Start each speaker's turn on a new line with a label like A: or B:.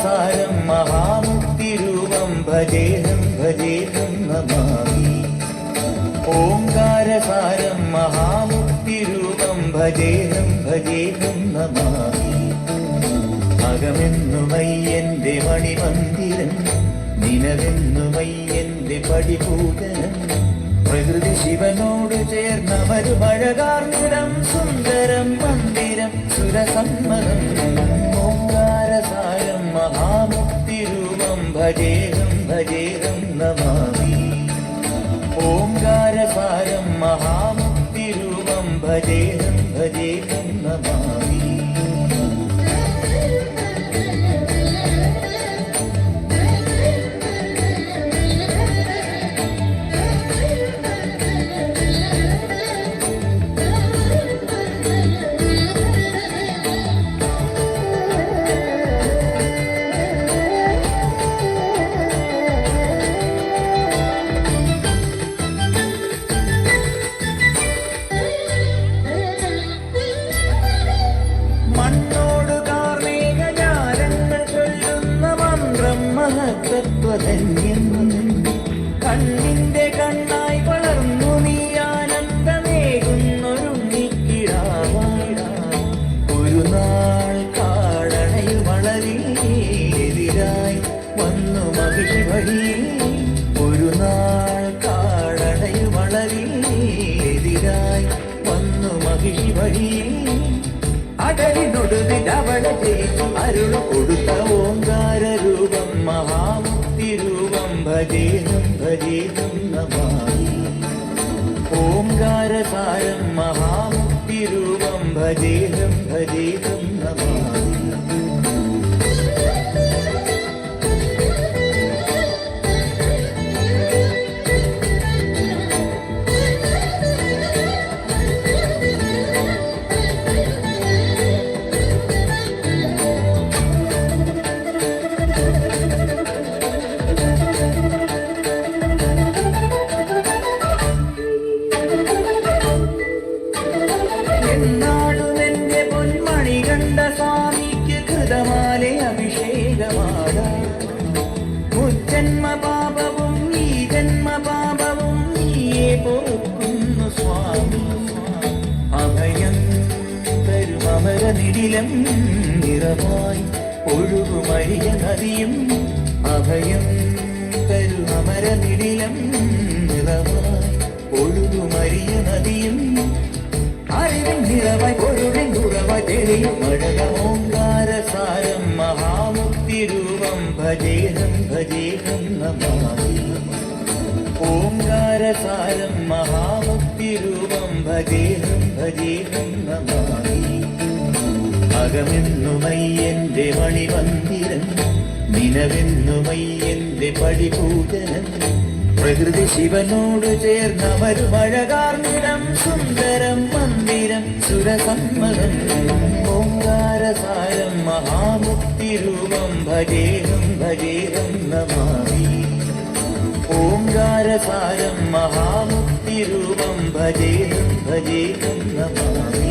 A: ഓംകാരസാരം മഹാമുക്തിരൂപം ഭജേഹം ഭജേഹം നമാമി. ഓംകാരസാരം മഹാമുക്തിരൂപം ഭജേഹം ഭജേഹം നമാമി. അകമെന്നുമയ്യന്റെ മണിമന്ദിരം, നിലവെന്നുമയ്യന്റെ പടിപൂജനം. പ്രകൃതി ശിവനോട് ചേർന്നമരുമഴകാർന്നിടം, സുന്ദരം മന്ദിരം സുരസമ്മതം. ഓംകാരസാരം മഹാമുക്തിരൂപം ഭജേഹം ഭജേഹം നമാമി. ഓംകാരസാരം മഹാമുക്തിരൂപം ഭജേഹം ഭജേഹം നമാമി. കണ്ണിന്റെ കണ്ണായി വളർന്നു നീ ആനന്ദമേകുന്നൊരുണ്ണിക്കിടാവായി. ഒരു നാൾ കാടണയിൽ വളരെതിരായി വന്നു മഹിഷി വഴിയിൽ. ഒരു നാൾ കാടണയിൽ വളരെതിരായി വന്നു മഹിഷി വഴിയിൽ. അടലിനൊടുവിൽ അവളെ ജയിച്ചു അരുളു കൊടുത്ത ഓംകാരരൂപം മഹാമുക്തിരൂപം ഭജേഹം ഭജേഹം നമാമി. ഓംകാരസാരം മഹാമുക്തിരൂപം ഭജേഹം ഭജേഹം നമാമി. എന്നാളുമെന്റെ പൊന്മണി കണ്ട സ്വാമിക്ക് കൃതമാലെ അഭിഷേകമാട. മുജ്ജന്മ പാപവും ഈ ജന്മ പാപവും നീയെ പൊറുക്കുന്നു സ്വാമി. അഭയം തരുമമരനിടിലം നിറമായി ഒഴുകുമരിയ നദിയും. അഭയം തരുമമരനിടിലം നിറമായി ഒഴുകുമരിയ നദിയും. അറിവിൻ നിറവായി പൊരുളിൻ ഉറവായി തെളിയും മഴക. ഓംകാരസാരം മഹാമുക്തിരൂപം ഭജേഹം ഭജേഹം നമാമി. ഓംകാരസാരം മഹാമുക്തിരൂപം ഭജേഹം ഭജേഹം നമാമി. അകമെന്നുമയ്യന്റെ മണിമന്ദിരം, നിലവെന്നുമയ്യന്റെ പടിപൂജനം. പ്രകൃതി ശിവനോട് ചേർന്നമരുമഴകാർന്നിടം, സുന്ദരം മന്ദിരം സുരസമ്മതം. ഓംകാരസാരം മഹാമുക്തിരൂപം ഭജേഹം ഭജേഹം നമാമി. ഓംകാരസാരം മഹാമുക്തിരൂപം ഭജേഹം ഭജേഹം നമാമി.